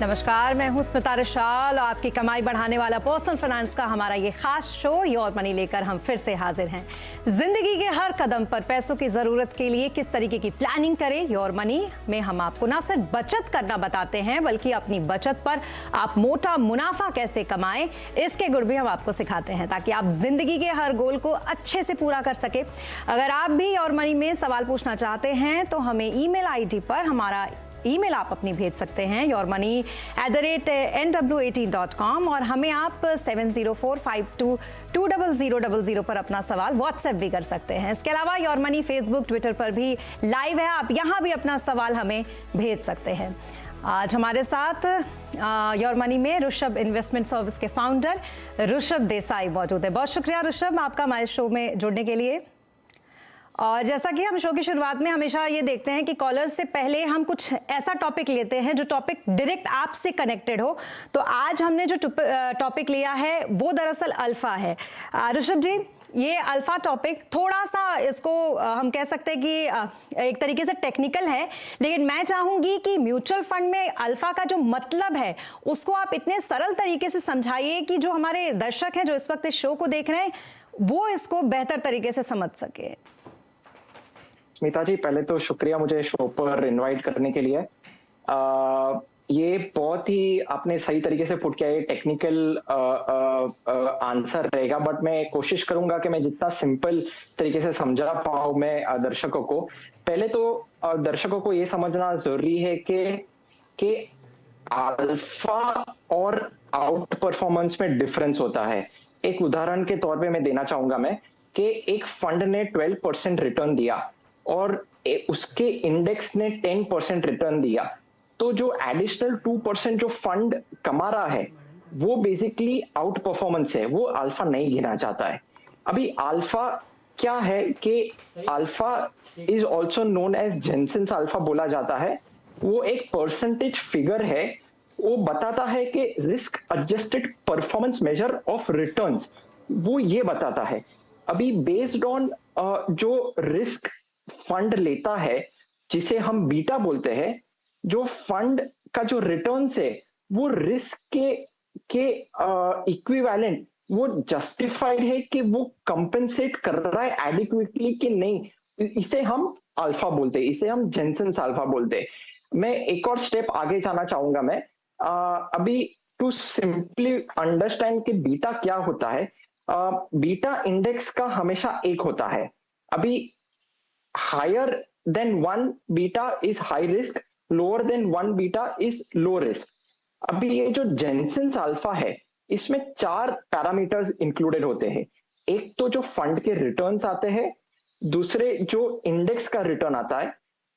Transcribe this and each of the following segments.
नमस्कार, मैं हूं स्मिता रिशाल और आपकी कमाई बढ़ाने वाला पर्सनल फाइनेंस का हमारा ये खास शो योर मनी लेकर हम फिर से हाजिर हैं। जिंदगी के हर कदम पर पैसों की जरूरत के लिए किस तरीके की प्लानिंग करें, योर मनी में हम आपको ना सिर्फ बचत करना बताते हैं बल्कि अपनी बचत पर आप मोटा मुनाफा कैसे कमाएं, इसके गुर भी हम आपको सिखाते हैं ताकि आप जिंदगी के हर गोल को अच्छे से पूरा कर सके। अगर आप भी योर मनी में सवाल पूछना चाहते हैं तो हमें ईमेल आईडी पर हमारा ईमेल आप अपनी भेज सकते हैं yourmoney@nw18.com और हमें आप 7045220000 पर अपना सवाल व्हाट्सएप भी कर सकते हैं। इसके अलावा योर मनी फेसबुक ट्विटर पर भी लाइव है, आप यहां भी अपना सवाल हमें भेज सकते हैं। आज हमारे साथ योर मनी में ऋषभ इन्वेस्टमेंट सर्विस के फाउंडर ऋषभ देसाई मौजूद है। बहुत शुक्रिया ऋषभ आपका हमारे शो में जुड़ने के लिए। और जैसा कि हम शो की शुरुआत में हमेशा ये देखते हैं कि कॉलर से पहले हम कुछ ऐसा टॉपिक लेते हैं जो टॉपिक डायरेक्ट आपसे कनेक्टेड हो, तो आज हमने जो टॉपिक लिया है वो दरअसल अल्फा है। ऋषभ जी, ये अल्फा टॉपिक थोड़ा सा इसको हम कह सकते हैं कि एक तरीके से टेक्निकल है, लेकिन मैं चाहूंगी कि म्यूचुअल फंड में अल्फा का जो मतलब है उसको आप इतने सरल तरीके से समझाइए कि जो हमारे दर्शक हैं जो इस वक्त इस शो को देख रहे हैं वो इसको बेहतर तरीके से समझ सके। स्मिता जी, पहले तो शुक्रिया मुझे शो पर इनवाइट करने के लिए। ये बहुत ही आपने सही तरीके से पुट किया, ये टेक्निकल आंसर रहेगा, बट मैं कोशिश करूंगा कि मैं जितना सिंपल तरीके से समझा पाऊं मैं दर्शकों को। पहले तो दर्शकों को ये समझना जरूरी है कि अल्फा और आउट परफॉर्मेंस में डिफरेंस होता है। एक उदाहरण के तौर पे मैं देना चाहूंगा मैं कि एक फंड ने 12% रिटर्न दिया और उसके इंडेक्स ने 10% रिटर्न दिया, तो जो एडिशनल 2% जो फंड कमा रहा है वो बेसिकली आउट परफॉर्मेंस है, वो अल्फा नहीं गिना जाता है। अभी अल्फा क्या है कि alpha is also known as Jensen's alpha बोला जाता है। वो एक परसेंटेज फिगर है, वो बताता है कि risk adjusted performance measure of returns, वो ये बताता है। अभी बेस्ड ऑन जो रिस्क फंड लेता है जिसे हम बीटा बोलते हैं, जो फंड का जो रिटर्न्स है वो रिस्क के इक्विवेलेंट, वो जस्टिफाइड है कि वो कंपेंसेट कर रहा है एडिक्वेटली कि नहीं, इसे हम अल्फा बोलते हैं, इसे हम जेनसेंस अल्फा बोलते हैं। मैं एक और स्टेप आगे जाना चाहूंगा मैं अभी टू सिंपली अंडरस्टैंड कि बीटा क्या होता है। बीटा इंडेक्स का हमेशा एक होता है। अभी higher than 1 beta is high risk, lower than 1 beta is low risk। अभी ये जो जेनसेंस अल्फा है इसमें 4 पैरामीटर्स इंक्लूडेड होते हैं। एक तो जो फंड के रिटर्न्स आते हैं, दूसरे जो इंडेक्स का रिटर्न आता है,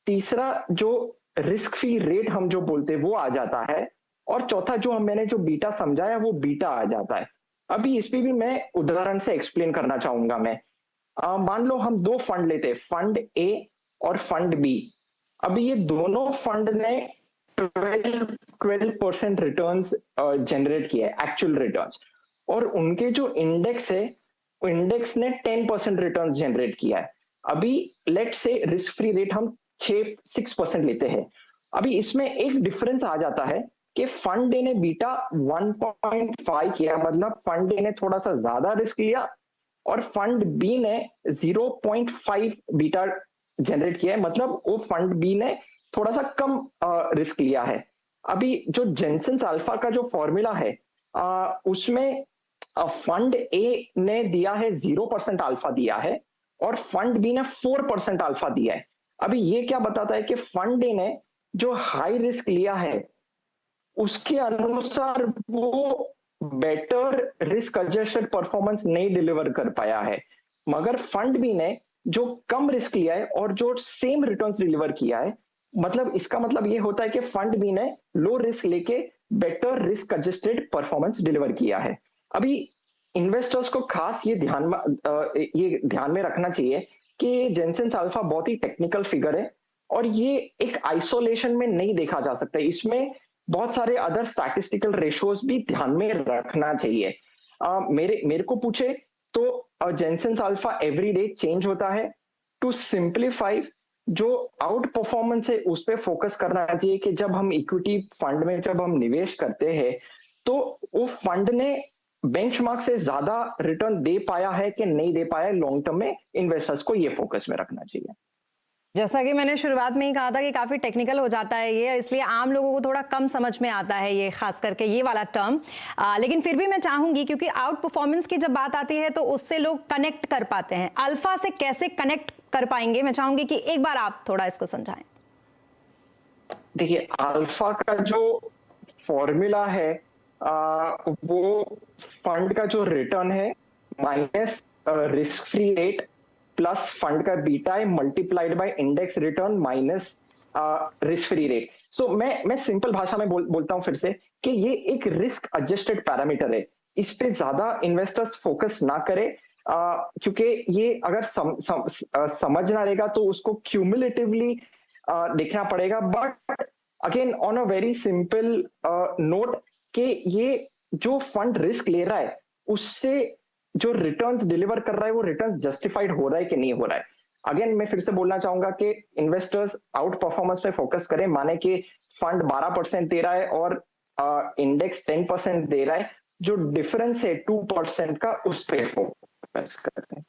तीसरा जो रिस्क फ्री रेट हम जो बोलते हैं वो आ जाता है, और चौथा जो मैंने जो बीटा समझाया वो बीटा आ जाता है। अभी इस पे भी मैं उदाहरण से एक्सप्लेन करना चाहूंगा मैं। मान लो हम दो फंड लेते हैं, फंड ए और फंड बी। अभी ये दोनों फंड ने 12% रिटर्न्स जनरेट किया है, एक्चुअल रिटर्न्स, और उनके जो इंडेक्स है इंडेक्स ने 10% रिटर्न्स जनरेट किया है। अभी लेट से रिस्क फ्री रेट हम 6% लेते हैं। अभी इसमें एक डिफरेंस आ जाता है कि फंड ए ने बीटा 1.5 किया, मतलब फंड ए ने थोड़ा सा ज्यादा रिस्क लिया, और फंड बी ने 0.5 बीटा जनरेट किया है, मतलब वो फंड बी ने थोड़ा सा कम रिस्क लिया है। अभी जो जेनसेंस अल्फा का जो फॉर्मूला है उसमें फंड ए ने दिया है 0% अल्फा दिया है और फंड बी ने 4% अल्फा दिया है। अभी ये क्या बताता है कि फंड ए ने जो हाई रिस्क लिया है उसके अनुसार वो बेटर रिस्क एडजस्टेड परफॉर्मेंस नहीं डिलीवर कर पाया है, मगर फंड बी ने जो कम रिस्क लिया है और जो सेम रिटर्न्स डिलीवर किया है, मतलब इसका मतलब ये होता है कि फंड बी ने लो रिस्क लेके better risk adjusted performance deliver किया है। अभी इन्वेस्टर्स को खास ये ध्यान में रखना चाहिए कि जेनसेंस अल्फा बहुत ही टेक्निकल फिगर है और ये एक आइसोलेशन में नहीं देखा जा सकता, इसमें बहुत सारे अदर स्टैटिस्टिकल रेशियोज भी ध्यान में रखना चाहिए। मेरे को पूछे तो जेनसेंस अल्फा एवरी डे चेंज होता है। टू सिंप्लीफाई, जो आउट परफॉर्मेंस है उस पे फोकस करना चाहिए कि जब हम इक्विटी फंड में जब हम निवेश करते हैं तो वो फंड ने बेंचमार्क से ज्यादा रिटर्न दे पाया है कि नहीं दे पाया है, लॉन्ग टर्म में इन्वेस्टर्स को ये फोकस में रखना चाहिए। जैसा कि मैंने शुरुआत में ही कहा था कि काफ़ी टेक्निकल हो जाता है ये, इसलिए आम लोगों को थोड़ा कम समझ में आता है ये, खास करके ये वाला टर्म। लेकिन फिर भी मैं चाहूंगी, क्योंकि आउट परफॉर्मेंस की जब बात आती है तो उससे लोग कनेक्ट कर पाते हैं, अल्फा से कैसे कनेक्ट कर पाएंगे, मैं चाहूंगी कि एक बार आप थोड़ा इसको समझाएं। देखिए, अल्फा का जो फॉर्मूला है वो फंड का जो रिटर्न है minus risk free rate plus fund का बीटा है multiplied by index return minus risk free rate. So मैं सिंपल भाषा में बोलता हूं फिर से कि ये एक रिस्क एडजस्टेड पैरामीटर है, इस पे ज्यादा इन्वेस्टर्स फोकस ना करें, क्योंकि ये अगर समझना रहेगा तो उसको क्यूमुलेटिवली देखना पड़ेगा। But again on a very simple note कि ये जो फंड रिस्क ले रहा है उससे जो रिटर्न्स डिलीवर कर रहा है वो रिटर्न्स जस्टिफाइड हो रहा है कि नहीं हो रहा है। अगेन मैं फिर से बोलना चाहूंगा कि इन्वेस्टर्स आउट परफॉर्मेंस पे फोकस करें, माने कि फंड 12% दे रहा है और इंडेक्स 10% दे रहा है, जो डिफरेंस है 2% का उस पे फोकस करते हैं।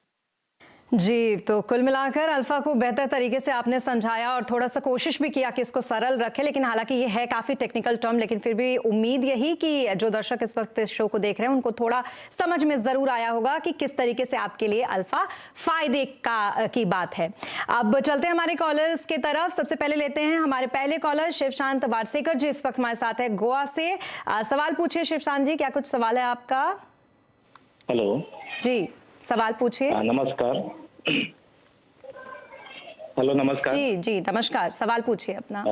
जी, तो कुल मिलाकर अल्फा को बेहतर तरीके से आपने समझाया और थोड़ा सा कोशिश भी किया कि इसको सरल रखें, लेकिन हालांकि ये है काफ़ी टेक्निकल टर्म, लेकिन फिर भी उम्मीद यही कि जो दर्शक इस वक्त इस शो को देख रहे हैं उनको थोड़ा समझ में ज़रूर आया होगा कि किस तरीके से आपके लिए अल्फा फ़ायदे की बात है। अब चलते हैं हमारे कॉलर्स की तरफ। सबसे पहले लेते हैं हमारे पहले कॉलर शिवशांत वारसेकर जी, इस वक्त हमारे साथ है गोवा से। सवाल पूछिए शिवशांत जी, क्या कुछ सवाल है आपका? हेलो जी, सवाल पूछिए। नमस्कार। हेलो नमस्कार जी जी नमस्कार, सवाल पूछिए अपना।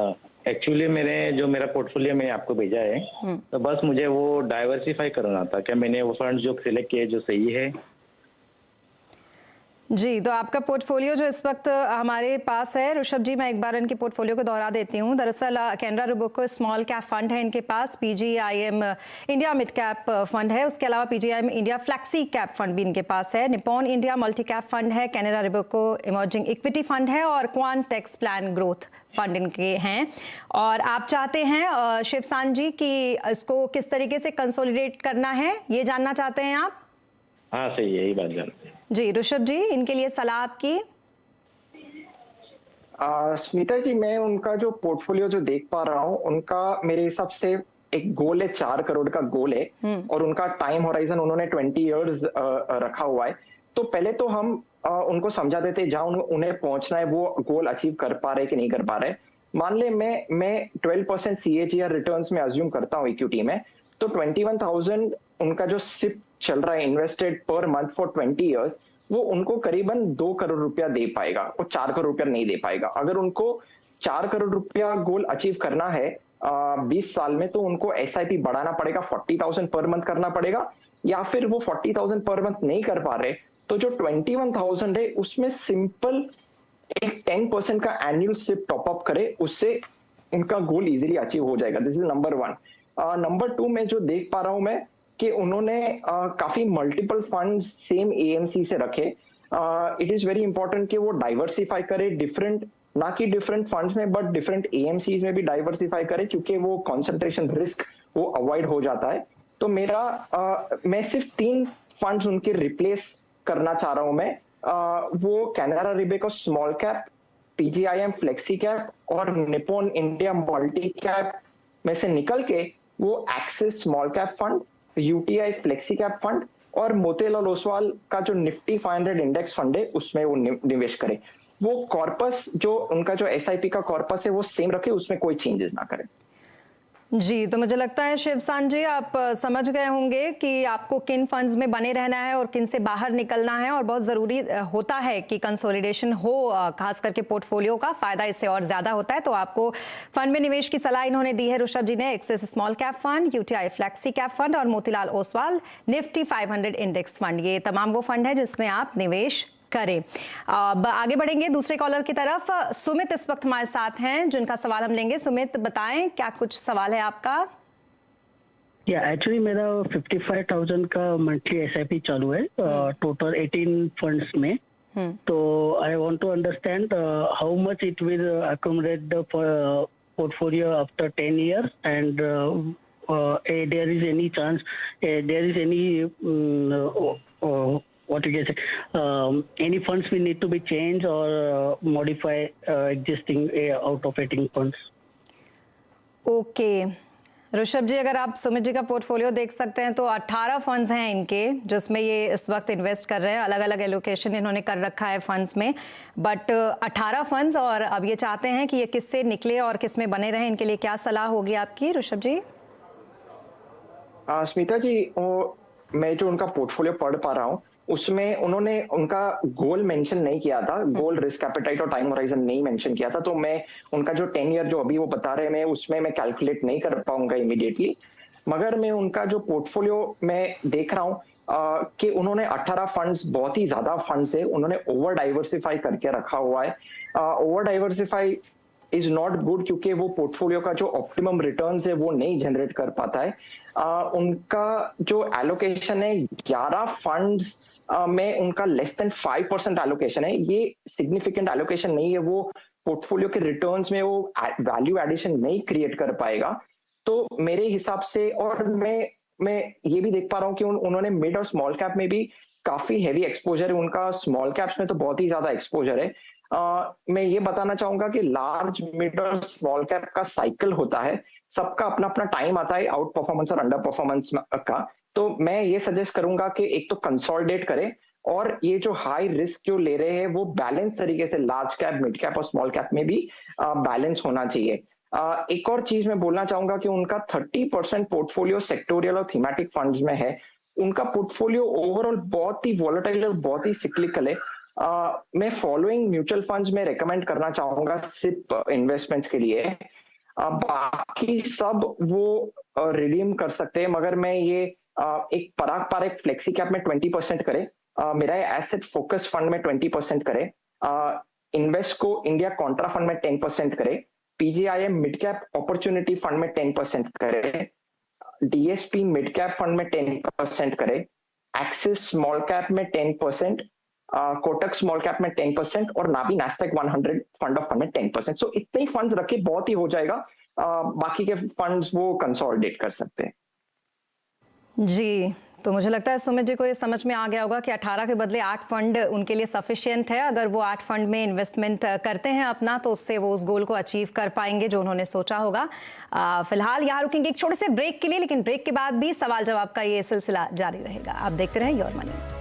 एक्चुअली मेरा पोर्टफोलियो मैंने आपको भेजा है, तो बस मुझे वो डाइवर्सिफाई करना था। क्या मैंने वो फंड जो सिलेक्ट किए जो सही है? जी, तो आपका पोर्टफोलियो जो इस वक्त हमारे पास है ऋषभ जी, मैं एक बार इनके पोर्टफोलियो को दोहरा देती हूँ। दरअसल Canara Robeco small cap fund है इनके पास, PGIM India mid cap fund है, उसके अलावा PGIM India flexi cap fund भी इनके पास है, Nippon India multi cap fund है, Canara Robeco emerging equity fund है और क्वांटेक्स प्लान ग्रोथ फंड इनके हैं। और आप चाहते हैं शिवशांत जी कि इसको किस तरीके से कंसोलिडेट करना है, ये जानना चाहते हैं आप? हाँ सही है, यही बात जानते हैं। जी ऋषभ जी, इनके लिए सलाह आपकी? स्मिता जी, मैं उनका जो पोर्टफोलियो जो देख पा रहा हूँ, उनका मेरे हिसाब से एक गोल है, 4 करोड़ का गोल है और उनका टाइम होराइजन उन्होंने 20 इयर्स रखा हुआ है। तो पहले तो हम उनको समझा देते जहां उन्हें पहुंचना है वो गोल अचीव कर पा रहे कि नहीं कर पा रहे। मान ले मैं 12% CAGR रिटर्न्स में अज्यूम करता हूँ इक्विटी में, तो 21,000 उनका जो सिप चल रहा है invested per month for 20 years, वो उनको करीबन 2 करोड़ रुपया दे पाएगा, वो 4 करोड़ रुपया नहीं दे पाएगा। अगर उनको 4 करोड़ रुपया गोल अचीव करना है 20 साल में, तो उनको SIP बढ़ाना पड़ेगा, 40,000 पर मंथ करना पड़ेगा, या फिर वो 40,000 पर मंथ नहीं कर पा रहे तो जो 21,000 है उसमें सिंपल एक 10% का एनुअल सिप टॉपअप करे, उससे उनका गोल इजीली अचीव हो जाएगा। This is number 1। नंबर 2 में जो देख पा रहा हूं मैं कि उन्होंने काफी मल्टीपल फंड्स सेम AMC से रखे। इट इज वेरी इंपॉर्टेंट कि वो डाइवर्सिफाई करे, डिफरेंट ना कि डिफरेंट फंड्स में बट डिफरेंट AMCs में भी डाइवर्सिफाई करे, क्योंकि वो कंसंट्रेशन रिस्क वो अवॉइड हो जाता है। तो मैं सिर्फ 3 फंड्स उनके रिप्लेस करना चाह रहा हूं मैं। वो Canara Robeco small cap, PGIM flexi cap और निप्पॉन इंडिया मल्टी कैप में से निकल के वो axis small cap fund, UTI flexi cap fund और मोतीलाल ओसवाल का जो निफ्टी 500 इंडेक्स फंड है उसमें वो निवेश करे। वो कॉर्पस जो उनका जो SIP का कॉर्पस है वो सेम रखे, उसमें कोई चेंजेस ना करे। जी, तो मुझे लगता है शिवशांत जी आप समझ गए होंगे कि आपको किन फंड्स में बने रहना है और किन से बाहर निकलना है, और बहुत ज़रूरी होता है कि कंसोलिडेशन हो, खास करके पोर्टफोलियो का फ़ायदा इससे और ज़्यादा होता है। तो आपको फंड में निवेश की सलाह इन्होंने दी है ऋषभ जी ने, Axis small cap fund, UTI flexi cap fund और Motilal Oswal Nifty 500 index fund, ये तमाम वो फंड है जिसमें आप निवेश करें। अब आगे बढ़ेंगे दूसरे कॉलर की तरफ। सुमित इस वक्त हमारे साथ हैं जिनका सवाल हम लेंगे। सुमित बताएं, क्या कुछ सवाल है आपका? एक्चुअली मेरा 55,000 का मंथली SIP चालू है, टोटल 18 फंड्स में, So I want to understand how much it will accumulate the portfolio after 10 years, and there is any chance, there is any what you can say, any funds will need to be changed or modify existing out of rating funds. Okay Rishabh ji, अगर आप सुमित जी का portfolio देख सकते हैं तो 18 funds हैं इनके जिसमें ये इस वक्त इन्वेस्ट कर रहे हैं। अलग अलग एलोकेशन इन्होंने कर रखा है फंड्स में, बट 18 फंड्स, और अब ये चाहते हैं कि ये किससे निकले और किस में बने रहें। इनके लिए क्या सलाह होगी आपकी ऋषभ जी? स्मिता जी, मैं जो उनका पोर्टफोलियो पढ़ पा रहा हूँ उसमें उन्होंने उनका गोल मेंशन नहीं किया था, गोल, रिस्क एपेटाइट और टाइम होराइजन नहीं मेंशन किया था। तो मैं उनका जो 10 ईयर जो अभी वो बता रहे हैं, मैं उसमें मैं कैलकुलेट नहीं कर पाऊंगा इमीडिएटली, मगर मैं उनका जो पोर्टफोलियो मैं देख रहा हूँ कि उन्होंने 18 फंड्स, बहुत ही ज्यादा फंड्स है, उन्होंने ओवर डाइवर्सिफाई करके रखा हुआ है। Over diversify is not good क्योंकि वो पोर्टफोलियो का जो ऑप्टिमम रिटर्न्स है वो नहीं जनरेट कर पाता है। उनका जो एलोकेशन है 11 फंड्स में उनका लेस देन 5% एलोकेशन है। ये सिग्निफिकेंट एलोकेशन नहीं है, वो पोर्टफोलियो के रिटर्न्स में वो वैल्यू एडिशन नहीं क्रिएट कर पाएगा। तो मेरे हिसाब से, और मैं ये भी देख पा रहा हूँ कि उन्होंने मिड और स्मॉल कैप में भी काफी हैवी एक्सपोजर है उनका, स्मॉल कैप्स में तो बहुत ही ज्यादा एक्सपोजर है। मैं ये बताना चाहूंगा कि लार्ज, मिड और स्मॉल कैप का साइकिल होता है, सबका अपना अपना टाइम आता है आउट परफॉर्मेंस और अंडर परफॉर्मेंस का। तो मैं ये सजेस्ट करूंगा कि एक तो कंसोलिडेट करें, और ये जो हाई रिस्क जो ले रहे हैं वो बैलेंस तरीके से लार्ज कैप, मिड कैप और स्मॉल कैप में भी बैलेंस होना चाहिए। एक और चीज मैं बोलना चाहूंगा कि उनका 30% पोर्टफोलियो सेक्टोरियल और थीमेटिक फंड्स में है। उनका पोर्टफोलियो ओवरऑल बहुत ही वॉलेटाइल और बहुत ही सिक्लिकल है। मैं फॉलोइंग म्यूचुअल फंड्स में रेकमेंड करना चाहूंगा सिप इन्वेस्टमेंट्स के लिए। बाकी सब वो रिडीम कर सकते हैं, मगर मैं ये एक पराग पारेख फ्लेक्सी कैप में 20% करे, मेरा एसेट फोकस फंड में 20% करे, इन्वेस्ट को इंडिया कॉन्ट्रा फंड में 10% करे, PGIM mid cap opportunity fund में 10% करे, डीएसपी मिड कैप फंड में 10% करे, एक्सिस स्मॉल कैप में 10%, कोटक स्मॉल कैप में 10% और Nabi Nasdaq 100 fund of fund में 10%। सो इतने ही फंड्स रखे बहुत ही हो जाएगा। बाकी के फंड्स वो कंसोलिडेट कर सकते हैं। जी, तो मुझे लगता है सुमित जी को ये समझ में आ गया होगा कि 18 के बदले 8 फंड उनके लिए सफिशिएंट है। अगर वो 8 फंड में इन्वेस्टमेंट करते हैं अपना, तो उससे वो उस गोल को अचीव कर पाएंगे जो उन्होंने सोचा होगा। फिलहाल यहाँ रुकेंगे एक छोटे से ब्रेक के लिए, लेकिन ब्रेक के बाद भी सवाल जवाब का ये सिलसिला जारी रहेगा। आप देखते रहें योर मनी।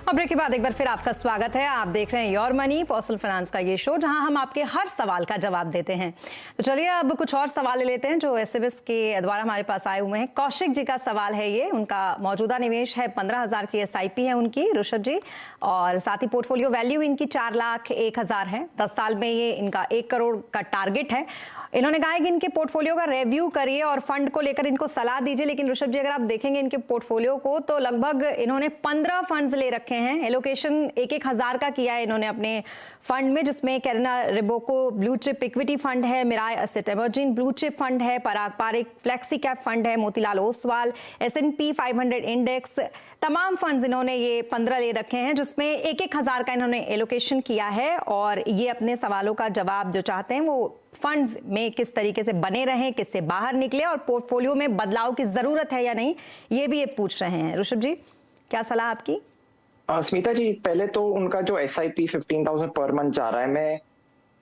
और ब्रेक के बाद एक बार फिर आपका स्वागत है। आप देख रहे हैं योर मनी, पर्सनल फाइनेंस का ये शो, जहां हम आपके हर सवाल का जवाब देते हैं। तो चलिए अब कुछ और सवाल ले लेते हैं जो एसएमएस के द्वारा हमारे पास आए हुए हैं। कौशिक जी का सवाल है ये, उनका मौजूदा निवेश है 15,000 की एसआईपी है उनकी, ऋषभ जी, और साथ ही पोर्टफोलियो वैल्यू इनकी 4,01,000 है। 10 साल में ये इनका 1 करोड़ का टारगेट है। इन्होंने कहा है कि इनके पोर्टफोलियो का रिव्यू करिए और फंड को लेकर इनको सलाह दीजिए। लेकिन ऋषभ जी, अगर आप देखेंगे इनके पोर्टफोलियो को तो लगभग इन्होंने 15 फंड्स ले रखे हैं। एलोकेशन 1,000 का किया है इन्होंने अपने फंड में, जिसमें कैरिना Robeco blue chip equity fund है, Mirae asset emerging blue chip fund है, Parag Parikh flexi cap fund है, मोतीलाल ओसवाल S&P 500 इंडेक्स, तमाम फंड्स इन्होंने ये 15 ले रखे हैं, जिसमें 1,000 का इन्होंने एलोकेशन किया है। और ये अपने सवालों का जवाब जो चाहते हैं वो फंड्स में किस तरीके से बने रहें, किससे बाहर निकले और पोर्टफोलियो में बदलाव की जरूरत है या नहीं, ये भी ये पूछ रहे हैं। ऋषभ जी, क्या सलाह आपकी? स्मिता जी, पहले तो उनका जो SIP 15,000 पर मंथ जा रहा है, मैं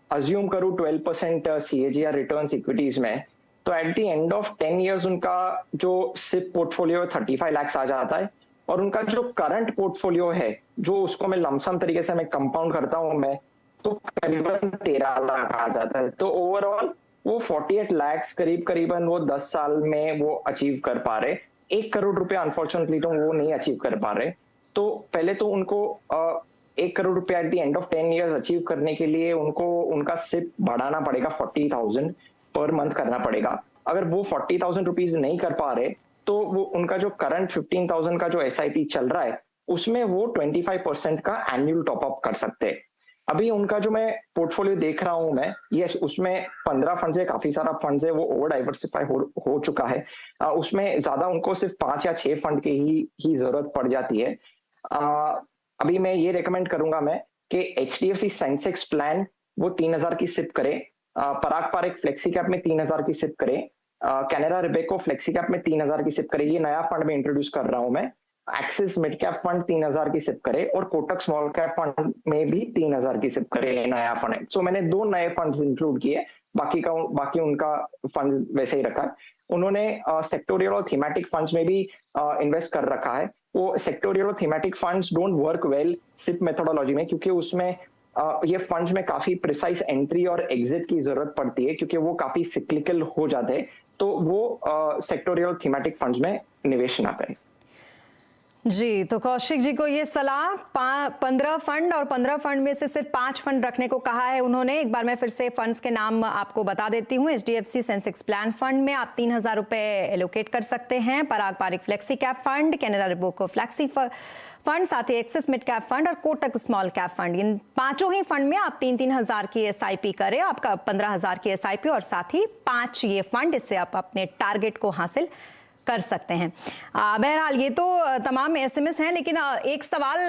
अज्यूम करूं 12% CAGR रिटर्न्स इक्विटीज में, तो at the end of 10 years उनका जो सिप पोर्टफोलियो 35 लाख आ जाता है। और उनका जो करंट पोर्टफोलियो है, जो उसको मैं लमसम तरीके से मैं कंपाउंड करता हूं मैं, तो करीबन 13 लाख आ जाता है। तो ओवरऑल वो 48 लाख करीबन वो 10 साल में वो अचीव कर पा रहे। 1 करोड़ रुपए अनफॉर्चुनेटली तो वो नहीं अचीव कर पा रहे। तो पहले तो उनको 1 करोड़ रुपए at the end of 10 years achieve करने के लिए उनको उनका सिप बढ़ाना पड़ेगा, 40,000 पर मंथ करना पड़ेगा। अगर वो 40,000 रुपीज नहीं कर पा रहे तो वो उनका जो करंट 15,000 का जो SIP चल रहा है उसमें वो 25% का एनुअल टॉपअप कर सकते हैं। अभी उनका जो मैं पोर्टफोलियो देख रहा हूं मैं, ये उसमें 15 फंड्स है, काफी सारा फंड्स है, वो ओवर डाइवर्सिफाई हो चुका है। उसमें ज्यादा उनको सिर्फ 5 या 6 फंड की ही जरूरत पड़ जाती है। अभी मैं ये रेकमेंड करूंगा मैं कि HDFC सेंसेक्स प्लान वो 3000 की सिप करे, पराग पारेख फ्लेक्सी कैप में 3000 की सिप करे, कैनरा रिबेको फ्लेक्सी कैप में 3000 की सिप करे, ये नया फंड में इंट्रोड्यूस कर रहा हूं मैं। एक्सिस मिड कैप फंड 3000 की सिप करे और कोटक स्मॉल कैप फंड में भी 3000 की सिप करे, नया फंड है। सो मैंने 2 नए फंड्स इंक्लूड किए, बाकी उनका फंड वैसे ही रखा। उन्होंने सेक्टोरियल और थीमेटिक फंड्स में भी इन्वेस्ट कर रखा है। वो सेक्टोरियल और thematic funds don't work well SIP methodology में, क्योंकि उसमें ये फंड्स में काफी प्रिसाइज एंट्री और एग्जिट की जरूरत पड़ती है, क्योंकि वो काफी सिक्लिकल हो जाते हैं। तो वो सेक्टोरियल थीमेटिक फंड्स में निवेश ना करें। जी, तो कौशिक जी को ये सलाह 15 फंड और 15 फंड में से सिर्फ 5 फंड रखने को कहा है उन्होंने। एक बार मैं फिर से फंड्स के नाम आपको बता देती हूँ। HDFC सेंसेक्स प्लान फंड में आप 3000 रुपए एलोकेट कर सकते हैं, Parag Parikh flexi cap fund, Canara Robeco flexi fund, साथ ही एक्सिस मिड कैप फंड और कोटक स्मॉल कैप फंड, इन पांचों ही फंड में आप 3-3 हजार की SIP करें, आपका 15,000 की SIP और साथ ही 5 ये फंड, इससे आप अपने टारगेट को हासिल कर सकते हैं। बहरहाल ये तो तमाम SMS हैं, लेकिन एक सवाल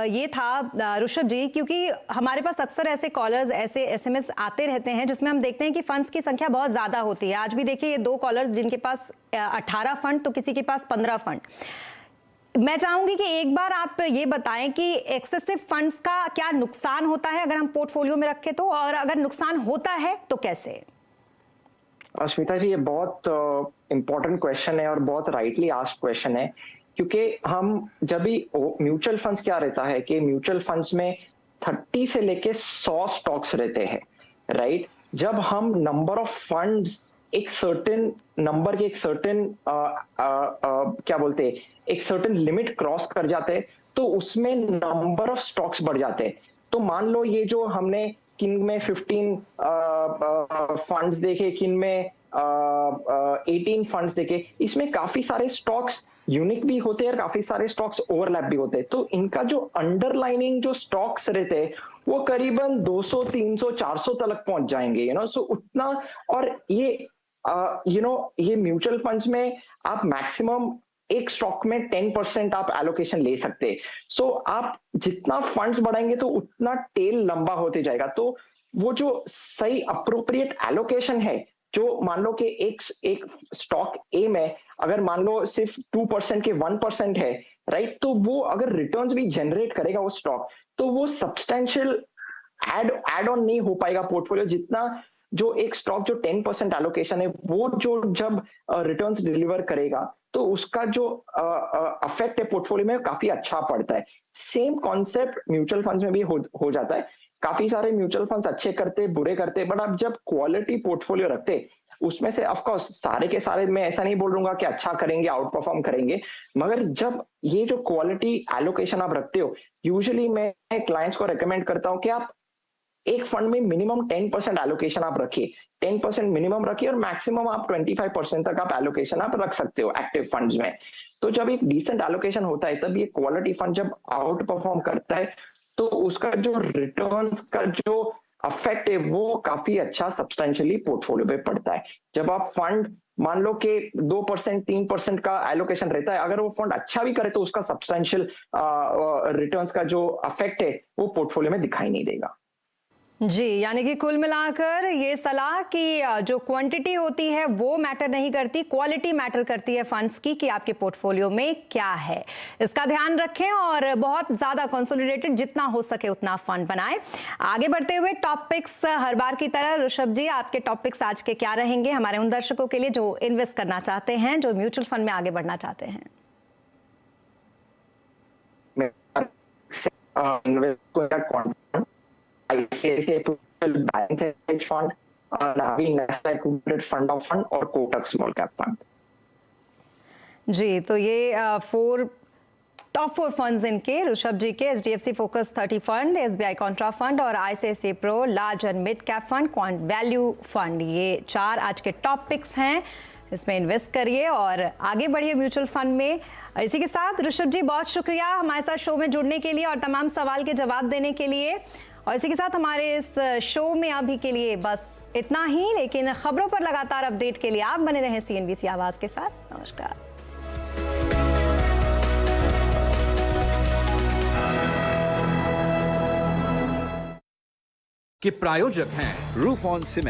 ये था ऋषभ जी, क्योंकि हमारे पास अक्सर ऐसे कॉलर्स, ऐसे SMS आते रहते हैं जिसमें हम देखते हैं कि फंड्स की संख्या बहुत ज़्यादा होती है। आज भी देखिए ये 2 कॉलर्स जिनके पास 18 फंड तो किसी के पास 15 फंड। मैं चाहूंगी कि एक बार आप ये बताएं कि एक्सेसिव फंड्स का क्या नुकसान होता है अगर हम पोर्टफोलियो में रखें तो, और अगर नुकसान होता है तो कैसे? स्मिता जी, ये बहुत इंपॉर्टेंट क्वेश्चन है और बहुत राइटली आस्क्ड क्वेश्चन है, क्योंकि हम जब भी म्यूचुअल फंड्स क्या रहता है कि म्यूचुअल फंड्स में 30 से लेके 100 स्टॉक्स रहते हैं, राइट? जब हम नंबर ऑफ फंड्स एक सर्टेन नंबर के एक सर्टेन क्या बोलते हैं, एक सर्टेन लिमिट क्रॉस कर जाते हैं, तो उसमें नंबर ऑफ स्टॉक्स बढ़ जाते हैं। तो मान लो ये जो हमने किन में 15 फंड्स देखे, किन में 18 फंड्स देखे, इसमें काफी सारे स्टॉक्स यूनिक भी होते हैं और काफी सारे स्टॉक्स ओवरलैप भी होते हैं। तो इनका जो अंडरलाइनिंग जो स्टॉक्स रहते हैं वो करीबन 200, 300, 400 तक पहुंच जाएंगे, सो उतना। और ये ये म्यूचुअल फंड्स में आप मैक्सिमम एक स्टॉक में 10% आप एलोकेशन ले सकते हैं। सो आप जितना फंड्स बढ़ाएंगे तो उतना टेल लंबा होते जाएगा। तो वो जो सही अप्रोप्रिएट एलोकेशन है, जो मान लो कि एक स्टॉक ए में अगर मान लो सिर्फ 2% के 1% है, राइट, तो वो अगर रिटर्न्स भी जनरेट करेगा वो स्टॉक, तो वो सब्सटेंशियल एड ऑन नहीं हो पाएगा पोर्टफोलियो, जितना जो एक स्टॉक जो 10% एलोकेशन है वो जो जब रिटर्न्स डिलीवर करेगा तो उसका जो अफेक्ट है पोर्टफोलियो में काफी अच्छा पड़ता है। सेम कॉन्सेप्ट म्यूचुअल फंड्स में भी हो जाता है। काफी सारे म्यूचुअल फंड्स अच्छे करते, बुरे करते, बट आप जब क्वालिटी पोर्टफोलियो रखते, उसमें से ऑफ कोर्स सारे के सारे मैं ऐसा नहीं बोल दूंगा कि अच्छा करेंगे, आउट परफॉर्म करेंगे, मगर जब ये जो क्वालिटी एलोकेशन आप रखते हो, यूजुअली मैं क्लाइंट्स को रेकमेंड करता हूं कि आप एक फंड में मिनिमम 10% एलोकेशन आप रखिए, 10% मिनिमम रखिए और मैक्सिमम आप 25% तक आप एलोकेशन आप रख सकते हो एक्टिव फंड्स में। तो जब एक डिसेंट एलोकेशन होता है, तब ये क्वालिटी फंड जब आउट परफॉर्म करता है तो उसका जो रिटर्न्स का जो अफेक्ट है वो काफी अच्छा सब्सटेंशियली पोर्टफोलियो पे पड़ता है। जब आप फंड मान लो कि 2%, 3% का एलोकेशन रहता है, अगर वो फंड अच्छा भी करे तो उसका सब्सटेंशियल रिटर्न्स का जो अफेक्ट है वो पोर्टफोलियो में दिखाई नहीं देगा। जी, यानी कि कुल मिलाकर ये सलाह कि जो क्वांटिटी होती है वो मैटर नहीं करती, क्वालिटी मैटर करती है फंड्स की, कि आपके पोर्टफोलियो में क्या है। इसका ध्यान रखें और बहुत ज़्यादा कंसोलिडेटेड जितना हो सके उतना फंड बनाएं। आगे बढ़ते हुए टॉपिक्स हर बार की तरह, ऋषभ जी आपके टॉपिक्स आज के क्या रहेंगे हमारे उन दर्शकों के लिए जो इन्वेस्ट करना चाहते हैं, जो म्यूचुअल फंड में आगे बढ़ना चाहते हैं? ICICI Bank hedge fund, Navi National Accumulated Fund of Fund और कोटक स्मॉल कैप फंड। जी, तो ये टॉप 4 फंड्स इनके ऋषभ जी के, HDFC focus 30 fund, SBI Contra fund और ICICI pro large and mid cap fund, quant value fund, ये 4 आज के top picks हैं। इसमें इन्वेस्ट करिए और आगे बढ़िए म्यूचुअल फंड में। इसी के साथ ऋषभ जी बहुत शुक्रिया हमारे साथ शो में जुड़ने के लिए और तमाम सवाल के जवाब देने के लिए। और इसी के साथ हमारे इस शो में अभी के लिए बस इतना ही, लेकिन खबरों पर लगातार अपडेट के लिए आप बने रहें CNBC आवाज के साथ। नमस्कार। के प्रायोजक हैं रूफ ऑन सीमेंट।